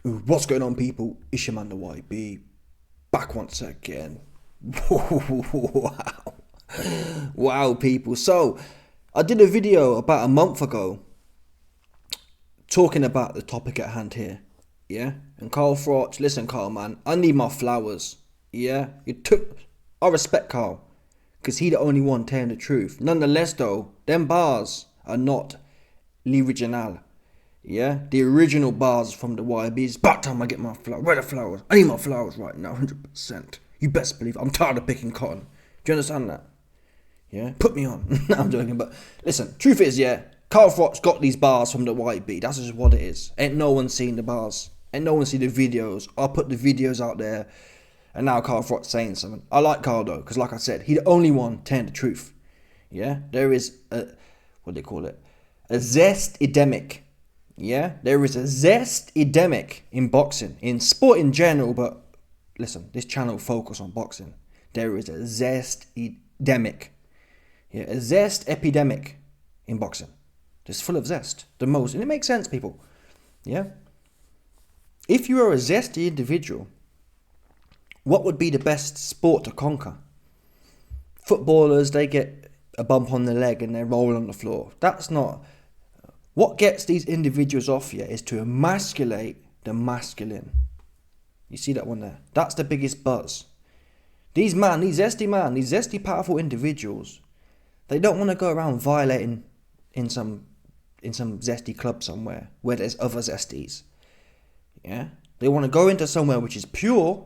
What's going on, people? It's your man, the YB, back once again. Wow. Wow, people. So, I did a video about a month ago talking about the topic at hand here. Yeah? And Carl Froch, listen, Carl, man, I need my flowers. Yeah? I respect Carl, because he the only one telling the truth. Nonetheless, though, them bars are not l'original. Yeah, the original bars from the YB. It's about time I get my flowers. Where are the flowers? I need my flowers right now, 100%. You best believe it. I'm tired of picking cotton. Do you understand that? Yeah, put me on. No, I'm joking, but listen, truth is, yeah, Carl Froch got these bars from the YB. That's just what it is. Ain't no one seen the bars. Ain't no one seen the videos. I'll put the videos out there, and now Carl Froch saying something. I like Carl, though, because like I said, he the only one telling the truth. Yeah, there is a, what do they call it? A zest epidemic. Yeah, there is a zest epidemic in boxing, in sport in general, but listen, this channel focus on boxing. There is a zest epidemic. Yeah, a zest epidemic in boxing. Just full of zest, the most, and it makes sense, people. Yeah. If you are a zesty individual, what would be the best sport to conquer? Footballers, they get a bump on the leg and they roll on the floor. That's not. What gets these individuals off here is to emasculate the masculine. You see that one there? That's the biggest buzz. These zesty powerful individuals, they don't want to go around violating in some zesty club somewhere where there's other zesties. Yeah? They want to go into somewhere which is pure,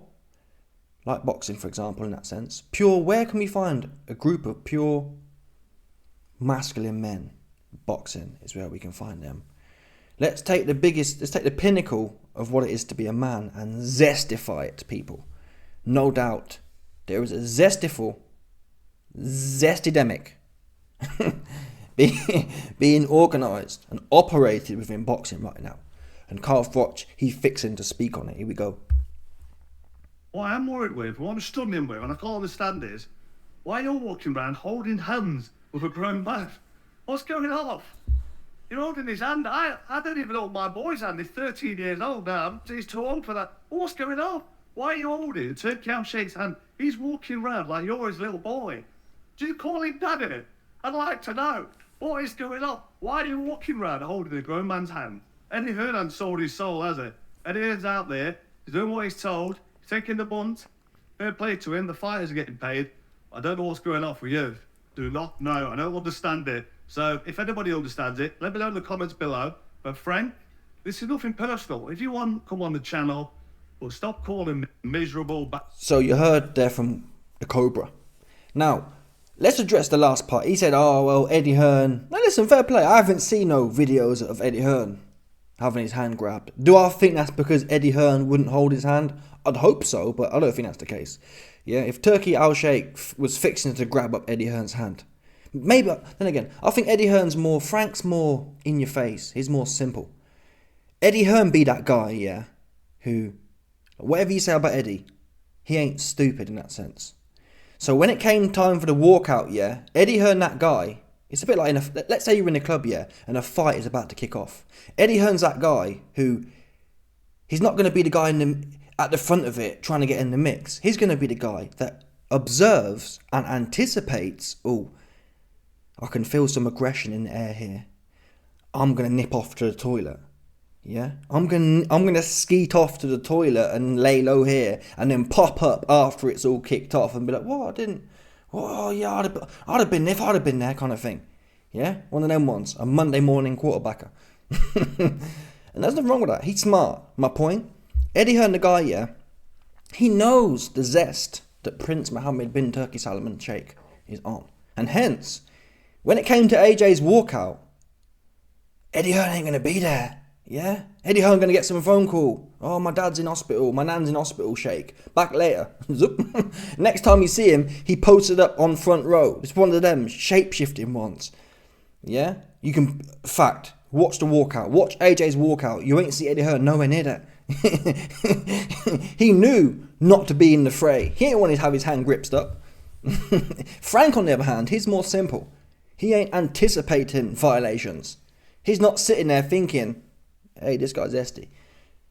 like boxing, for example, in that sense. Pure, where can we find a group of pure masculine men? Boxing is where we can find them. Let's take the pinnacle of what it is to be a man and zestify it, people. No doubt, there is a zestidemic being organised and operated within boxing right now. And Carl Froch, he's fixing to speak on it. Here we go. What I'm worried with, what I'm struggling with, and I can't understand is, why you're walking around holding hands with a grown man? What's going on? You're holding his hand. I don't even hold my boy's hand. He's 13 years old now. He's too old for that. What's going on? Why are you holding Turki Al-Sheikh's hand? He's walking around like you're his little boy. Do you call him daddy? I'd like to know. What is going on? Why are you walking around holding a grown man's hand? Eddie Hearn sold his soul, has he? Eddie Hearn's out there. He's doing what he's told. He's taking the bunt. Fair play to him. The fighters are getting paid. I don't know what's going on for you. Do not know. I don't understand it. So if anybody understands it, let me know in the comments below. But Frank, this is nothing personal. If you want, come on the channel. We'll stop calling me miserable. So you heard there from the Cobra. Now, let's address the last part. He said, oh, well, Eddie Hearn. Now listen, fair play. I haven't seen no videos of Eddie Hearn having his hand grabbed. Do I think that's because Eddie Hearn wouldn't hold his hand? I'd hope so, but I don't think that's the case. Yeah, if Turki Al-Sheikh was fixing to grab up Eddie Hearn's hand, maybe, then again, I think Eddie Hearn's more, Frank's more in your face. He's more simple. Eddie Hearn be that guy, yeah, who, whatever you say about Eddie, he ain't stupid in that sense. So when it came time for the walkout, yeah, Eddie Hearn, that guy, it's a bit like, let's say you're in a club, yeah, and a fight is about to kick off. Eddie Hearn's that guy who, he's not going to be the guy at the front of it trying to get in the mix. He's going to be the guy that observes and anticipates, oh, I can feel some aggression in the air here. I'm going to nip off to the toilet. Yeah? I'm gonna skeet off to the toilet and lay low here and then pop up after it's all kicked off and be like, what, I didn't, oh yeah, I'd have been there if I'd have been there, kind of thing. Yeah? One of them ones. A Monday morning quarterbacker. And there's nothing wrong with that. He's smart. My point? Eddie Hearn, the guy, yeah, he knows the zest that Prince Mohammed bin Turki Salman Sheikh is on. And hence, when it came to AJ's walkout, Eddie Hearn ain't going to be there. Yeah? Eddie Hearn going to get some phone call. Oh, my dad's in hospital. My nan's in hospital, Sheikh. Back later. Next time you see him, he posted up on front row. It's one of them shape-shifting ones. Yeah? You can, fact, watch the walkout. Watch AJ's walkout. You ain't see Eddie Hearn nowhere near that. He knew not to be in the fray. He didn't want to have his hand gripped up. Frank, on the other hand, he's more simple. He ain't anticipating violations. He's not sitting there thinking, hey, this guy's zesty.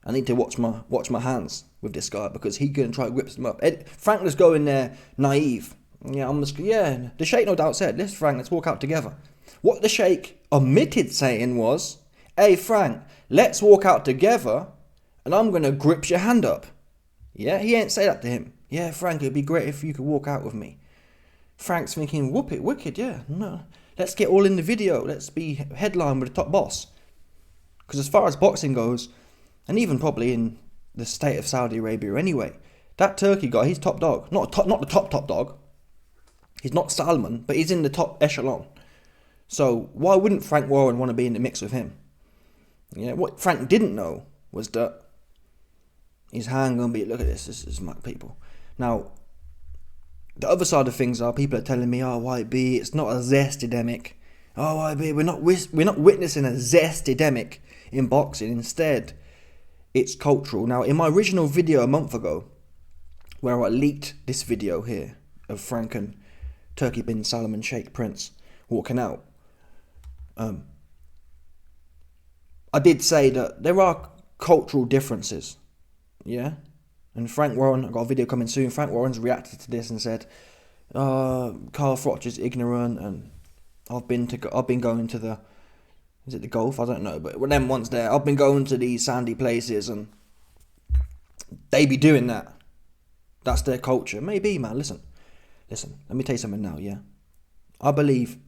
I need to watch my hands with this guy because he gonna try to grip him up. Frank was going there naive. The Sheikh no doubt said, "Let's Frank, let's walk out together." What the Sheikh omitted saying was, "Hey Frank, let's walk out together, and I'm gonna grip your hand up." Yeah, he ain't say that to him. "Yeah, Frank, it'd be great if you could walk out with me." Frank's thinking, "Whoop it, wicked, yeah. No, let's get all in the video. Let's be headline with the top boss." Because as far as boxing goes, and even probably in the state of Saudi Arabia anyway, that Turkey guy, he's top dog. Not the top dog. He's not Salman, but he's in the top echelon. So why wouldn't Frank Warren want to be in the mix with him? Yeah, what Frank didn't know was that his hand gonna be, look at this is my people. Now, the other side of things are people are telling me, "Oh, YB, it's not a zestidemic. Oh, YB, we're not witnessing a zestidemic in boxing. Instead, it's cultural." Now, in my original video a month ago, where I leaked this video here of Frank and Turkey bin Salman Sheikh Prince walking out, I did say that there are cultural differences, yeah? And Frank Warren, I've got a video coming soon, Frank Warren's reacted to this and said, Carl Froch is ignorant, and I've been going to the, is it the Gulf? I don't know, but when them ones there, I've been going to these sandy places and they be doing that. That's their culture. Maybe, man, listen, let me tell you something now, yeah? I believe,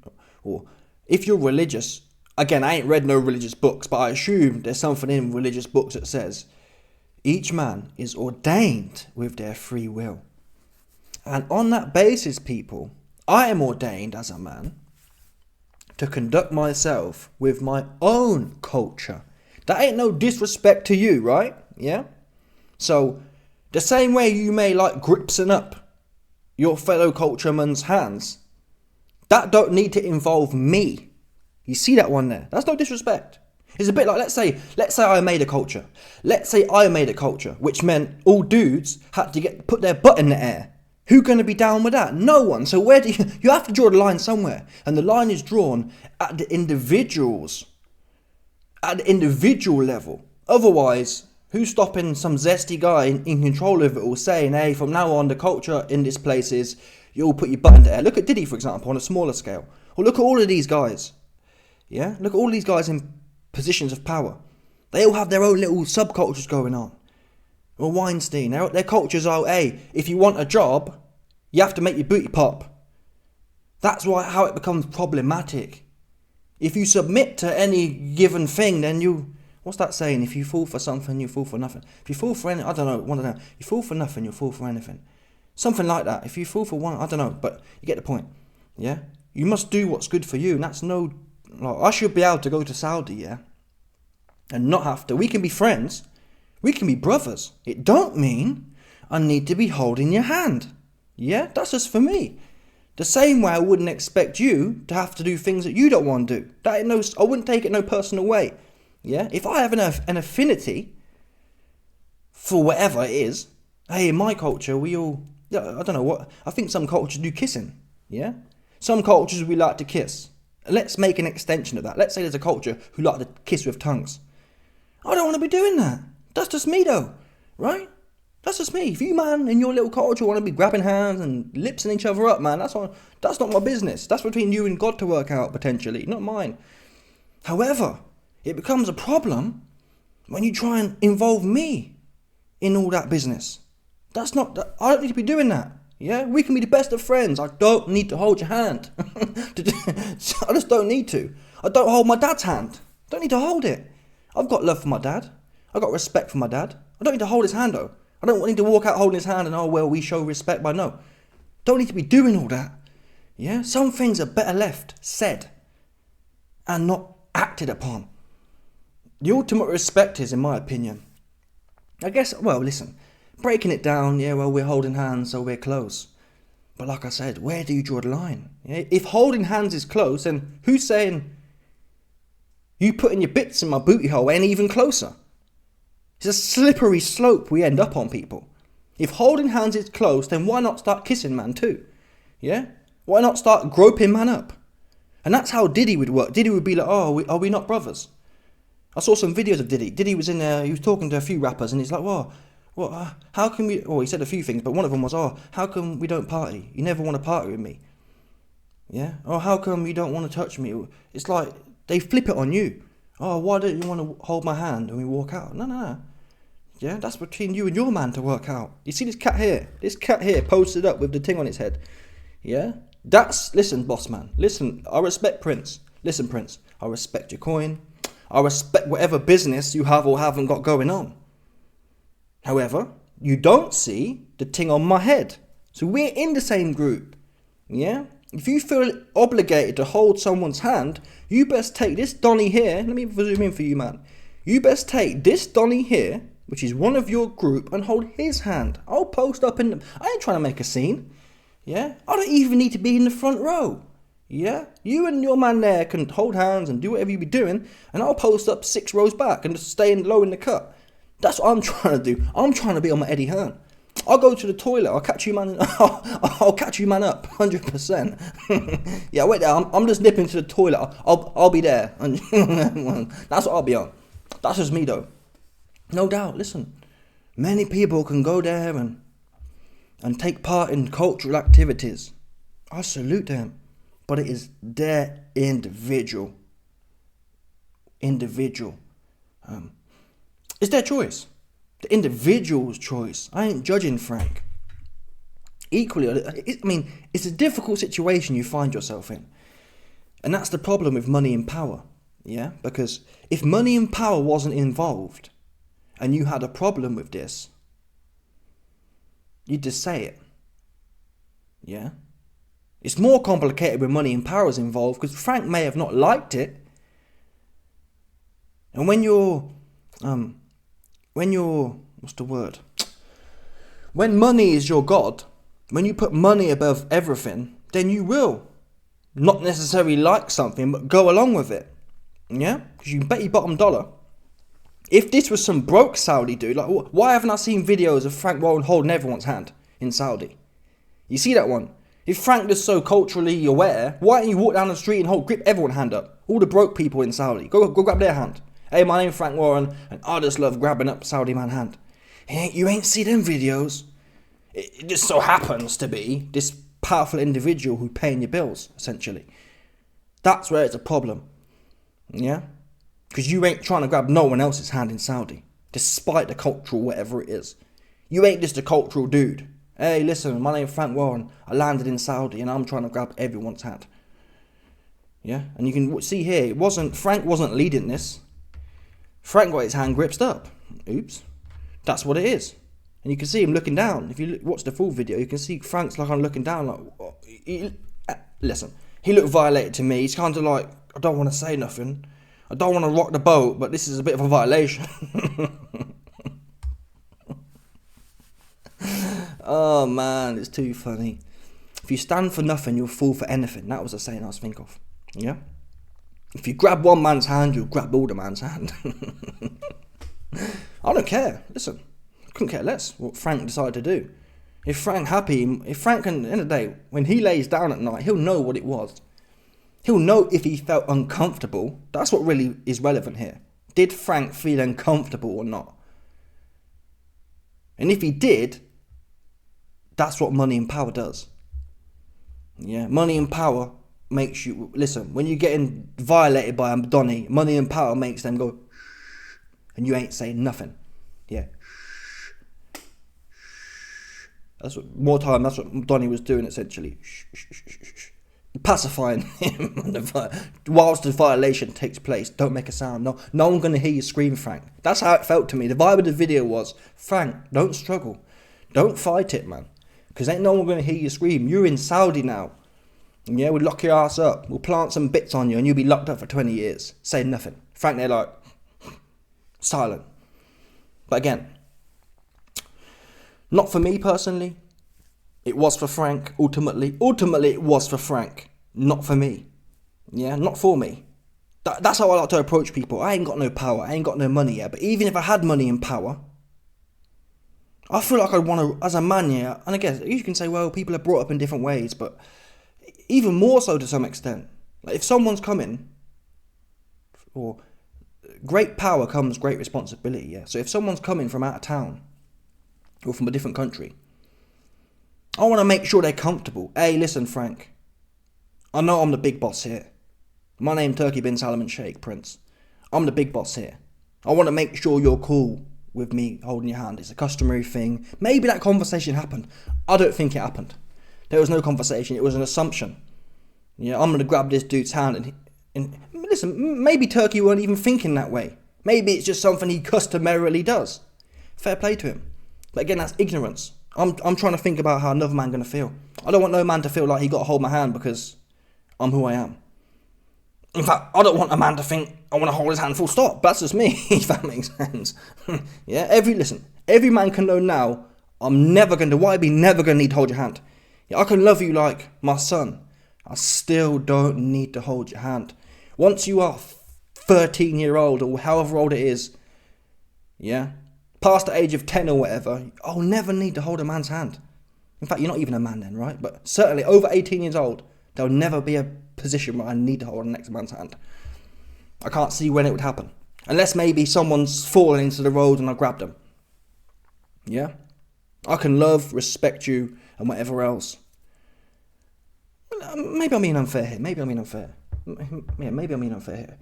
or if you're religious, again, I ain't read no religious books, but I assume there's something in religious books that says each man is ordained with their free will. And on that basis, people, I am ordained as a man to conduct myself with my own culture. That ain't no disrespect to you, right? Yeah? So, the same way you may like gripsing up your fellow cultureman's hands, that don't need to involve me. You see that one there? That's no disrespect. It's a bit like, let's say I made a culture. Let's say I made a culture, which meant all dudes had to put their butt in the air. Who's going to be down with that? No one. So where do you have to draw the line somewhere. And the line is drawn at the individuals. At the individual level. Otherwise, who's stopping some zesty guy in control of it all saying, "Hey, from now on, the culture in this place is you all put your butt in the air." Look at Diddy, for example, on a smaller scale. Or look at all of these guys. Yeah? Look at all these guys in positions of power. They all have their own little subcultures going on. Or Weinstein, their cultures are, hey, if you want a job, you have to make your booty pop. That's how it becomes problematic. If you submit to any given thing, then what's that saying? If you fall for something, you fall for nothing. If you fall for I don't know, you fall for nothing, you fall for anything. Something like that. If you fall for one, I don't know, but you get the point. Yeah? You must do what's good for you, and that's no, like, I should be able to go to Saudi, yeah? And not have to. We can be friends. We can be brothers. It don't mean I need to be holding your hand. Yeah? That's just for me. The same way I wouldn't expect you to have to do things that you don't want to do. I wouldn't take it no personal way. Yeah? If I have an affinity for whatever it is, hey, in my culture, we all, I don't know what, I think some cultures do kissing. Yeah? Some cultures we like to kiss. Let's make an extension of that. Let's say there's a culture who like to kiss with tongues. I don't want to be doing that. That's just me though, right? That's just me. If you, man, in your little culture want to be grabbing hands and lipsing each other up, man, that's not my business. That's between you and God to work out, potentially, not mine. However, it becomes a problem when you try and involve me in all that business. I don't need to be doing that. Yeah, we can be the best of friends. I don't need to hold your hand. I just don't need to. I don't hold my dad's hand. I don't need to hold it. I've got love for my dad. I've got respect for my dad. I don't need to hold his hand though. I don't need to walk out holding his hand and, oh, well, we show respect by no. Don't need to be doing all that. Yeah, some things are better left said and not acted upon. The ultimate respect is, in my opinion, I guess, well, listen, breaking it down, yeah, well, we're holding hands, so we're close. But like I said, where do you draw the line? Yeah? If holding hands is close, then who's saying you putting your bits in my booty hole ain't even closer? It's a slippery slope we end up on, people. If holding hands is close, then why not start kissing man too? Yeah? Why not start groping man up? And that's how Diddy would work. Diddy would be like, oh, are we not brothers? I saw some videos of Diddy. Diddy was in there, he was talking to a few rappers, and he's like, "Whoa, what, how can we," he said a few things, but one of them was, "Oh, how come we don't party? You never want to party with me." Yeah? "Oh, how come you don't want to touch me?" It's like, they flip it on you. "Oh, why don't you want to hold my hand when we walk out?" No. Yeah, that's between you and your man to work out. You see this cat here? This cat here posted up with the thing on its head. Yeah? Listen, boss man. Listen, I respect Prince. Listen, Prince, I respect your coin. I respect whatever business you have or haven't got going on. However, you don't see the thing on my head. So we're in the same group. Yeah? If you feel obligated to hold someone's hand, you best take this Donny here. Let me zoom in for you, man. You best take this Donny here, which is one of your group, and hold his hand. I'll post up in the... I ain't trying to make a scene. Yeah? I don't even need to be in the front row. Yeah? You and your man there can hold hands and do whatever you be doing, and I'll post up 6 rows back and just stay low in the cut. That's what I'm trying to do. I'm trying to be on my Eddie Hearn. I'll go to the toilet. I'll catch you, man. I'll catch you, man, up. 100%. Yeah, wait there. I'm just nipping to the toilet. I'll be there. That's what I'll be on. That's just me, though. No doubt. Listen, many people can go there and take part in cultural activities. I salute them, but it is their individual. It's their choice. The individual's choice. I ain't judging Frank. Equally, it's a difficult situation you find yourself in. And that's the problem with money and power. Yeah? Because if money and power wasn't involved, and you had a problem with this, you'd just say it. Yeah? It's more complicated when money and power is involved, because Frank may have not liked it. And when you're, what's the word? When money is your God, when you put money above everything, then you will not necessarily like something, but go along with it. Yeah? Because you can bet your bottom dollar. If this was some broke Saudi dude, like, why haven't I seen videos of Frank Warren holding everyone's hand in Saudi? You see that one? If Frank is so culturally aware, why don't you walk down the street and grip everyone's hand up? All the broke people in Saudi. Go grab their hand. "Hey, my name's Frank Warren, and I just love grabbing up Saudi man hand." You ain't see them videos. It just so happens to be this powerful individual who's paying your bills, essentially. That's where it's a problem. Yeah? Because you ain't trying to grab no one else's hand in Saudi, despite the cultural whatever it is. You ain't just a cultural dude. "Hey, listen, my name's Frank Warren. I landed in Saudi and I'm trying to grab everyone's hand." Yeah? And you can see here, Frank wasn't leading this. Frank got his hand gripped up. Oops. That's what it is. And you can see him looking down. If you watch the full video, you can see Frank's like I'm looking down. Like, listen, he looked violated to me. He's kind of like, I don't want to say nothing. I don't want to rock the boat, but this is a bit of a violation. Oh man, it's too funny. If you stand for nothing, you'll fall for anything. That was a saying I was thinking of. Yeah? If you grab one man's hand, you'll grab all the man's hand. I don't care. Listen, I couldn't care less what Frank decided to do. If Frank can, at the end of the day, when he lays down at night, he'll know what it was. He'll know if he felt uncomfortable. That's what really is relevant here. Did Frank feel uncomfortable or not? And if he did, that's what money and power does. Yeah, money and power makes you... Listen, when you're getting violated by a Donny, money and power makes them go... And you ain't saying nothing. Yeah. That's what Donny was doing, essentially. Pacifying him whilst the violation takes place. Don't make a sound. No one's going to hear you scream, Frank. That's how it felt to me. The vibe of the video was, Frank, don't struggle. Don't fight it, man. Because ain't no one going to hear you scream. You're in Saudi now. Yeah, we'll lock your ass up. We'll plant some bits on you and you'll be locked up for 20 years. Say nothing. Frank, they're like, silent. But again, not for me personally. It was for Frank, ultimately. Ultimately, it was for Frank. Not for me. Yeah, not for me. That's how I like to approach people. I ain't got no power. I ain't got no money yet. But even if I had money and power, I feel like I'd want to, as a man, yeah. And I guess you can say, well, people are brought up in different ways. But even more so to some extent. Like if someone's coming, or with great power comes great responsibility, yeah? So if someone's coming from out of town or from a different country, I want to make sure they're comfortable. Hey, listen, Frank, I know I'm the big boss here. My name Turki bin Salman Sheikh, Prince. I'm the big boss here. I want to make sure you're cool with me holding your hand. It's a customary thing. Maybe that conversation happened. I don't think it happened. There was no conversation. It was an assumption. Yeah, I'm going to grab this dude's hand and listen, maybe Turkey weren't even thinking that way. Maybe it's just something he customarily does. Fair play to him. But again, that's ignorance. I'm trying to think about how another man going to feel. I don't want no man to feel like he got to hold my hand because I'm who I am. In fact, I don't want a man to think I want to hold his hand full stop. That's just me, if that makes sense. Yeah, every man can know now, I'm never going to, why be never going to need to hold your hand. Yeah, I can love you like my son. I still don't need to hold your hand. Once you are 13-year-old or however old it is, yeah, past the age of 10 or whatever, I'll never need to hold a man's hand. In fact, you're not even a man then, right? But certainly over 18 years old, there'll never be a position where I need to hold the next man's hand. I can't see when it would happen. Unless maybe someone's fallen into the road and I grabbed them. Yeah? I can love, respect you, and whatever else. Maybe I'm being unfair here. Maybe I'm being unfair here.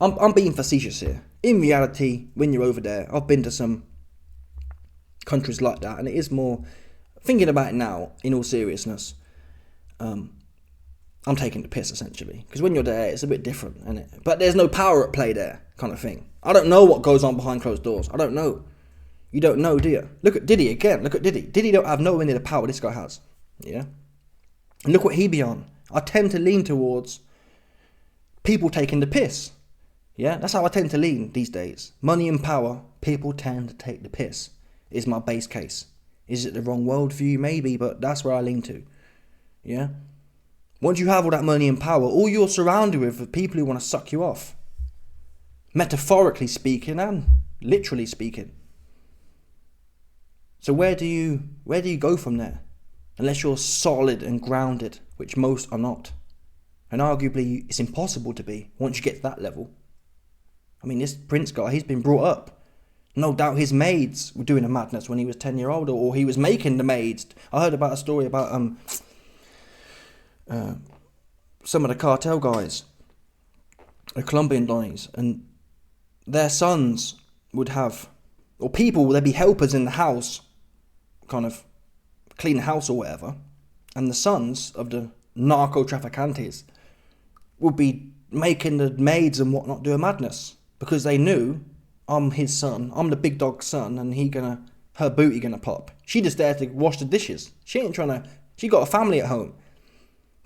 I'm being facetious here. In reality, when you're over there, I've been to some countries like that, and it is more, thinking about it now, in all seriousness, I'm taking the piss, essentially. Because when you're there, it's a bit different, isn't it? But there's no power at play there, kind of thing. I don't know what goes on behind closed doors. I don't know. You don't know, do you? Look at Diddy again. Look at Diddy. Diddy don't have nowhere near the power this guy has. Yeah? And look what he be on. I tend to lean towards people taking the piss. Yeah? That's how I tend to lean these days. Money and power, people tend to take the piss, is my base case. Is it the wrong worldview? Maybe, but that's where I lean to. Yeah? Once you have all that money and power, all you're surrounded with are people who want to suck you off. Metaphorically speaking and literally speaking. So where do you go from there? Unless you're solid and grounded, which most are not. And arguably it's impossible to be once you get to that level. I mean, this Prince guy, he's been brought up. No doubt his maids were doing a madness when he was 10-year-old, or he was making the maids. I heard about a story about some of the cartel guys, the Colombian Donnies, and their sons would have, or people, they'd be helpers in the house, kind of clean the house or whatever, and the sons of the narco traficantes would be making the maids and whatnot do a madness, because they knew, I'm his son, I'm the big dog's son, and her booty gonna pop. She just there to wash the dishes. She got a family at home.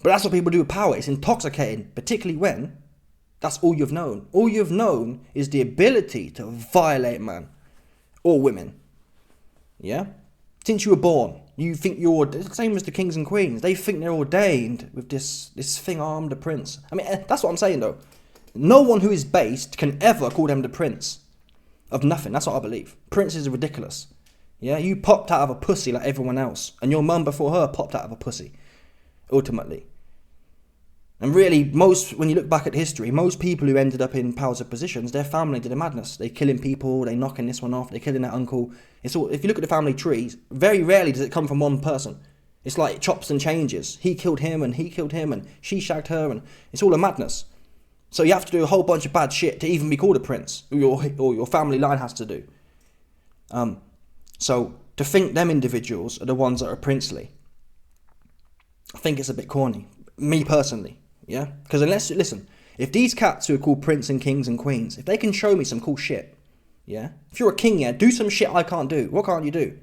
But that's what people do with power. It's intoxicating, particularly when that's all you've known. All you've known is the ability to violate man or women. Yeah? Since you were born, you think you're the same as the kings and queens. They think they're ordained with this thing, I'm the prince. I mean, that's what I'm saying though. No one who is based can ever call them the prince of nothing. That's what I believe. Princes are ridiculous. Yeah? You popped out of a pussy like everyone else. And your mum before her popped out of a pussy. Ultimately. And really, when you look back at history, most people who ended up in powers of positions, their family did a madness. They're killing people, they're knocking this one off, they're killing that uncle. It's all, if you look at the family trees, very rarely does it come from one person. It's like chops and changes. He killed him, and he killed him, and she shagged her, and it's all a madness. So you have to do a whole bunch of bad shit to even be called a prince, or your family line has to do. So to think them individuals are the ones that are princely, I think it's a bit corny. Me personally. Yeah? Because listen, if these cats who are called prince and kings and queens, if they can show me some cool shit, yeah? If you're a king, yeah, do some shit I can't do. What can't you do?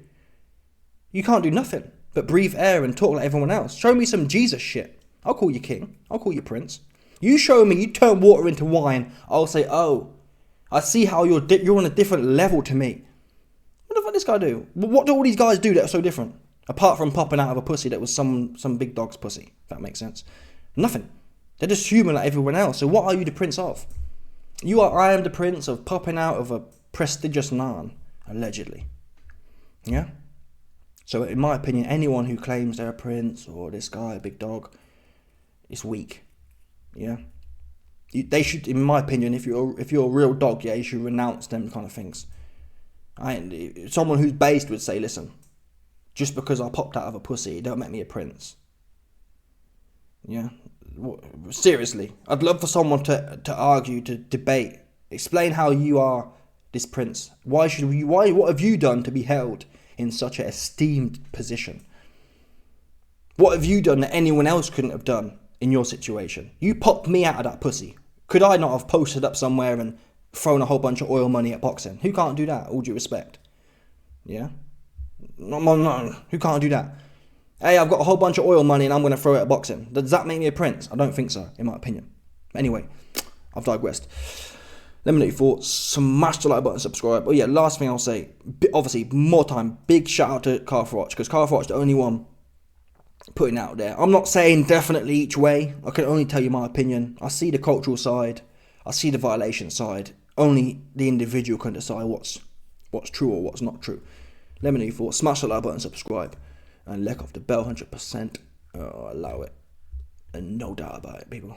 You can't do nothing but breathe air and talk like everyone else. Show me some Jesus shit. I'll call you king. I'll call you prince. You show me, you turn water into wine, I'll say, oh, I see how you're on a different level to me. What the fuck this guy do? What do all these guys do that are so different? Apart from popping out of a pussy that was some big dog's pussy, if that makes sense. Nothing. They're just human like everyone else. So what are you the prince of? I am the prince of popping out of a prestigious man, allegedly. Yeah? So in my opinion, anyone who claims they're a prince or this guy, a big dog, is weak. Yeah? They should, in my opinion, if you're a real dog, yeah, you should renounce them kind of things. Someone who's based would say, listen, just because I popped out of a pussy, it don't make me a prince. Yeah, seriously, I'd love for someone to argue, to debate, explain how you are this prince. What have you done to be held in such an esteemed position? What have you done that anyone else couldn't have done in your situation? You popped me out of that pussy. Could I not have posted up somewhere and thrown a whole bunch of oil money at boxing? Who can't do that? All due respect. Yeah? No, who can't do that? Hey, I've got a whole bunch of oil money and I'm going to throw it at boxing. Does that make me a prince? I don't think so, in my opinion. Anyway, I've digressed. Let me know your thoughts. Smash the like button, subscribe. Oh yeah, last thing I'll say, obviously, more time, big shout out to Froch, because Froch's the only one putting out there. I'm not saying definitely each way. I can only tell you my opinion. I see the cultural side. I see the violation side. Only the individual can decide what's true or what's not true. Let me know your thoughts. Smash the like button, subscribe, and lick off the bell 100%. Allow it. And no doubt about it, people.